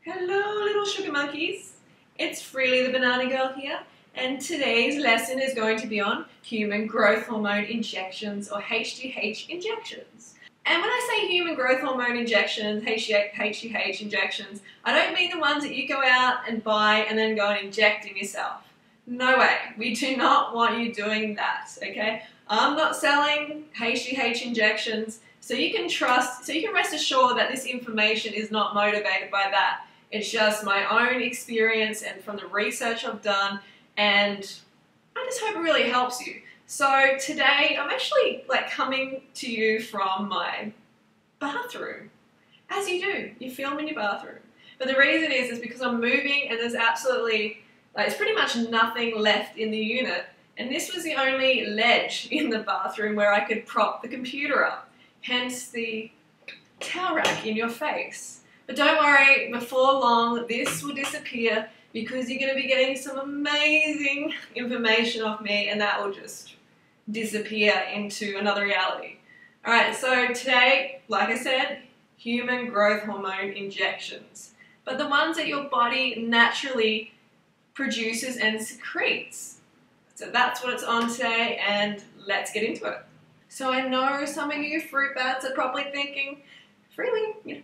Hello little sugar monkeys, it's Freelee the banana girl here, and today's lesson is going to be on human growth hormone injections or HGH injections. And when I say human growth hormone injections, HGH injections, I don't mean the ones that you go out and buy and then go and inject in yourself. No way, we do not want you doing that, okay? I'm not selling HGH injections, so you can rest assured that this information is not motivated by that. It's just my own experience and from the research I've done, and I just hope it really helps you. So today I'm actually coming to you from my bathroom. As you do, you film in your bathroom. But the reason is because I'm moving and there's absolutely, there's pretty much nothing left in the unit. And this was the only ledge in the bathroom where I could prop the computer up. Hence the towel rack in your face. But don't worry, before long this will disappear because you're going to be getting some amazing information off me and that will just disappear into another reality. Alright, so today, like I said, human growth hormone injections. But the ones that your body naturally produces and secretes. So that's what it's on today, and let's get into it. So I know some of you fruit bats are probably thinking, Freelee,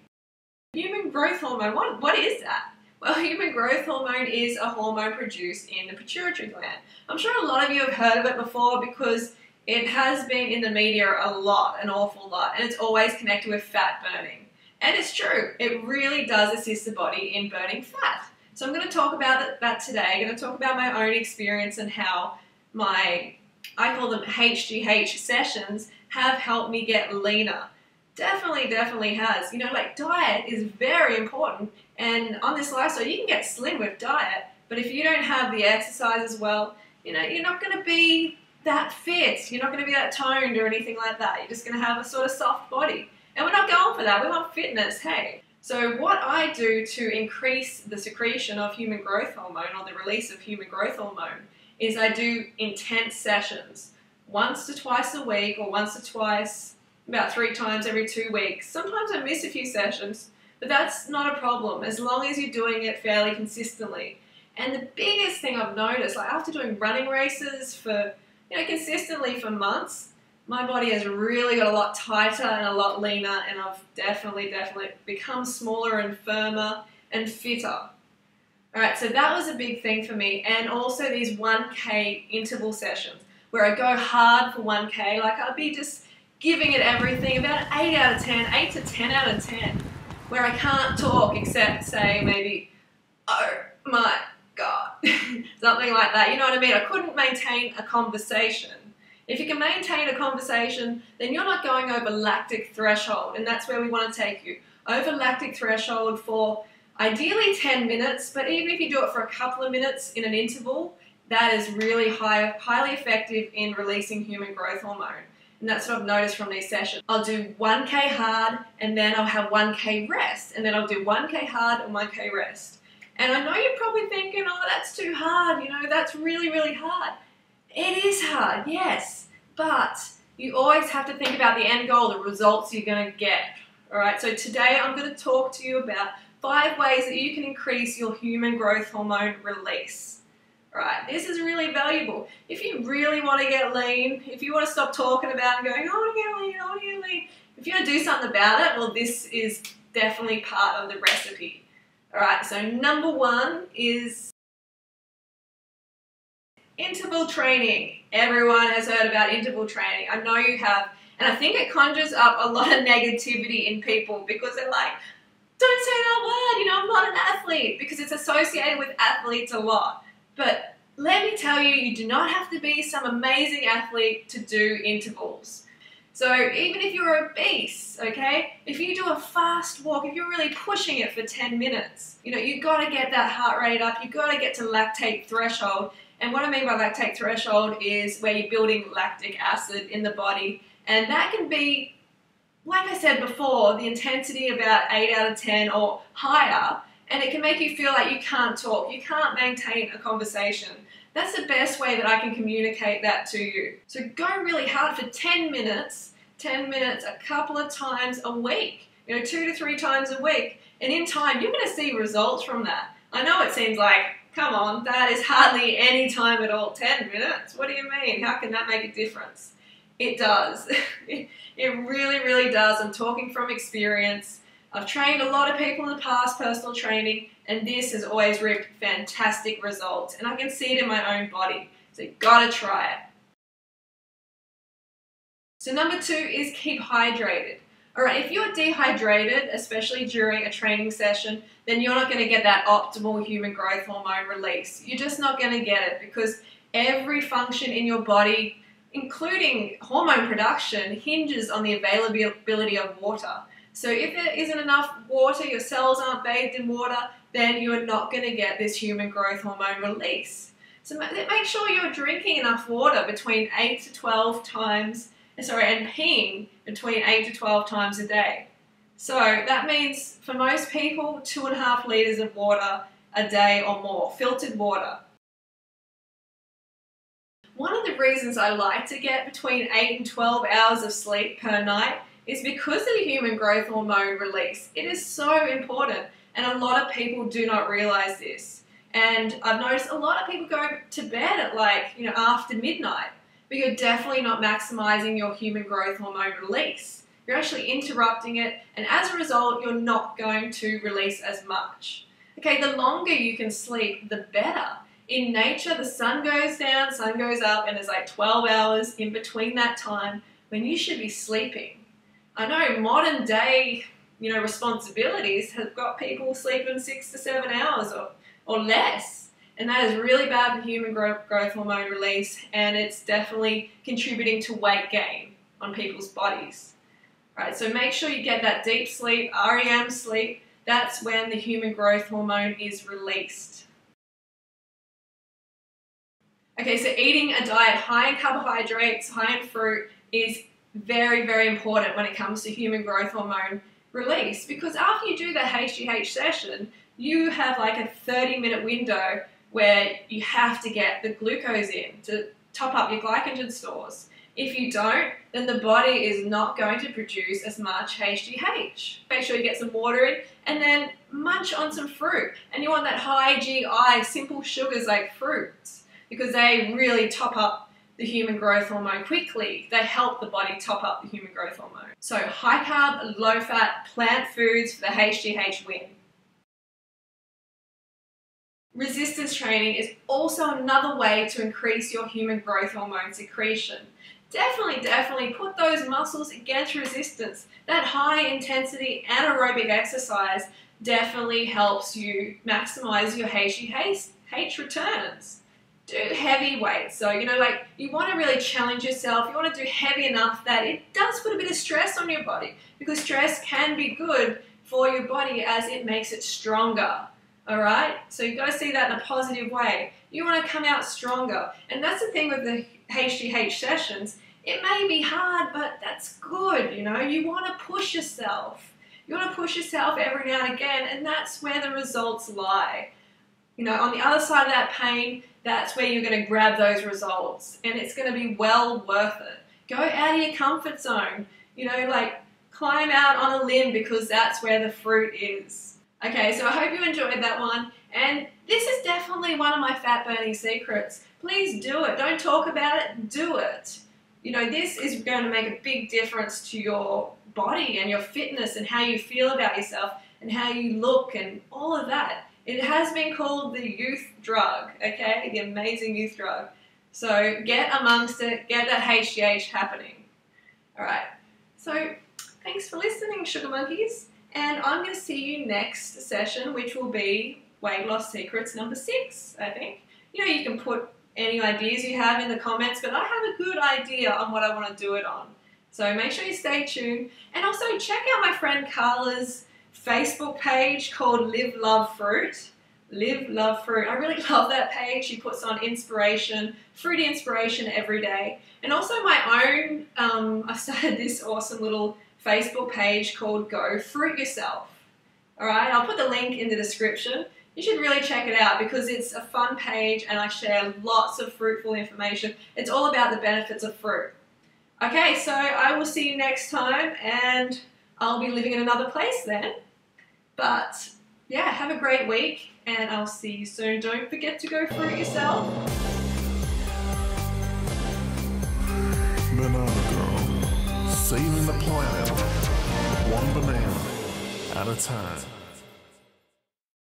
human growth hormone, what is that? Well, human growth hormone is a hormone produced in the pituitary gland. I'm sure a lot of you have heard of it before because it has been in the media a lot, an awful lot, and it's always connected with fat burning. And it's true, it really does assist the body in burning fat. So I'm going to talk about that today. I'm going to talk about my own experience and how I call them HGH sessions, have helped me get leaner. Definitely has. You know, diet is very important, and on this lifestyle you can get slim with diet, but if you don't have the exercise as well, you're not going to be that fit, you're not going to be that toned or anything like that. You're just going to have a sort of soft body, and we're not going for that. We want fitness, hey. So what I do to increase the secretion of human growth hormone or the release of human growth hormone is I do intense sessions, once to twice a week or once to twice, about 3 times every 2 weeks. Sometimes I miss a few sessions, but that's not a problem as long as you're doing it fairly consistently. And the biggest thing I've noticed, after doing running races for, consistently for months, my body has really got a lot tighter and a lot leaner, and I've definitely become smaller and firmer and fitter. Alright, so that was a big thing for me, and also these 1K interval sessions where I go hard for 1K, I'll be just giving it everything, about an 8 out of 10, 8 to 10 out of 10, where I can't talk except say maybe, oh my God, something like that, you know what I mean? I couldn't maintain a conversation. If you can maintain a conversation, then you're not going over lactic threshold, and that's where we want to take you. Over lactic threshold for ideally 10 minutes, but even if you do it for a couple of minutes in an interval, that is really highly effective in releasing human growth hormone. And that's what I've noticed from these sessions. I'll do 1K hard, and then I'll have 1K rest, and then I'll do 1K hard and 1K rest. And I know you're probably thinking, oh, that's too hard, that's really hard. It is hard, yes, but you always have to think about the end goal, the results you're going to get. Alright, so today I'm going to talk to you about 5 ways that you can increase your human growth hormone release. Right, this is really valuable. If you really want to get lean, if you want to stop talking about and going, I want to get lean, I want to get lean. If you want to do something about it, well, this is definitely part of the recipe. Alright, so number 1 is interval training. Everyone has heard about interval training. I know you have, and I think it conjures up a lot of negativity in people because they're like, don't say that word, I'm not an athlete, because it's associated with athletes a lot. But let me tell you, you do not have to be some amazing athlete to do intervals. So even if you're obese, okay, if you do a fast walk, if you're really pushing it for 10 minutes, you've got to get that heart rate up, you've got to get to lactate threshold. And what I mean by lactate threshold is where you're building lactic acid in the body. And that can be, like I said before, the intensity about 8 out of 10 or higher. And it can make you feel like you can't talk, you can't maintain a conversation. That's the best way that I can communicate that to you. So go really hard for 10 minutes a couple of times a week, 2 to 3 times a week. And in time, you're going to see results from that. I know it seems like, come on, that is hardly any time at all. 10 minutes? What do you mean? How can that make a difference? It does. It really, really does. I'm talking from experience. I've trained a lot of people in the past, personal training, and this has always reaped fantastic results. And I can see it in my own body. So you've got to try it. So number 2 is keep hydrated. Alright, if you're dehydrated, especially during a training session, then you're not going to get that optimal human growth hormone release. You're just not going to get it because every function in your body, including hormone production, hinges on the availability of water. So if there isn't enough water, your cells aren't bathed in water, then you're not going to get this human growth hormone release. So make sure you're drinking enough water between 8 to 12 times, and peeing between 8 to 12 times a day. So that means for most people, 2.5 litres of water a day or more, filtered water. One of the reasons I like to get between 8 and 12 hours of sleep per night is because of the human growth hormone release. It is so important, and a lot of people do not realize this. And I've noticed a lot of people go to bed at after midnight, but you're definitely not maximizing your human growth hormone release. You're actually interrupting it, and as a result, you're not going to release as much. Okay, the longer you can sleep, the better. In nature, the sun goes down, sun goes up, and there's like 12 hours in between that time when you should be sleeping. I know modern day, responsibilities have got people sleeping 6 to 7 hours or less. And that is really bad for human growth hormone release, and it's definitely contributing to weight gain on people's bodies. Right, so make sure you get that deep sleep, REM sleep. That's when the human growth hormone is released. Okay, so eating a diet high in carbohydrates, high in fruit is very, very important when it comes to human growth hormone release, because after you do the HGH session, you have like a 30-minute window where you have to get the glucose in to top up your glycogen stores. If you don't, then the body is not going to produce as much HGH. Make sure you get some water in and then munch on some fruit. And you want that high GI, simple sugars like fruits, because they really top up the human growth hormone quickly. They help the body top up the human growth hormone. So high carb, low fat, plant foods for the HGH win. Resistance training is also another way to increase your human growth hormone secretion. Definitely put those muscles against resistance. That high intensity anaerobic exercise definitely helps you maximize your HGH returns. Do heavy weights. So, you want to really challenge yourself. You want to do heavy enough that it does put a bit of stress on your body, because stress can be good for your body as it makes it stronger. Alright? So you've got to see that in a positive way. You want to come out stronger. And that's the thing with the HGH sessions. It may be hard, but that's good, You want to push yourself. You want to push yourself every now and again, and that's where the results lie. On the other side of that pain, that's where you're going to grab those results, and it's going to be well worth it. Go out of your comfort zone. Climb out on a limb, because that's where the fruit is. Okay, so I hope you enjoyed that one, and this is definitely one of my fat burning secrets. Please do it. Don't talk about it, do it. This is going to make a big difference to your body and your fitness and how you feel about yourself and how you look and all of that. It has been called the youth drug, okay? The amazing youth drug. So get amongst it, get that HGH happening. Alright, so thanks for listening, Sugar Monkeys. And I'm going to see you next session, which will be Weight Loss Secrets number 6, I think. You can put any ideas you have in the comments, but I have a good idea on what I want to do it on. So make sure you stay tuned. And also check out my friend Carla's Facebook page called Live Love Fruit. Live Love Fruit. I really love that page. She puts on inspiration, fruity inspiration every day. And also my own, I started this awesome little Facebook page called Go Fruit Yourself. Alright, I'll put the link in the description. You should really check it out because it's a fun page and I share lots of fruitful information. It's all about the benefits of fruit. Okay, so I will see you next time and I'll be living in another place then. But yeah, have a great week and I'll see you soon. Don't forget to go fruit yourself. Banana Girl, saving the planet, one banana at a time.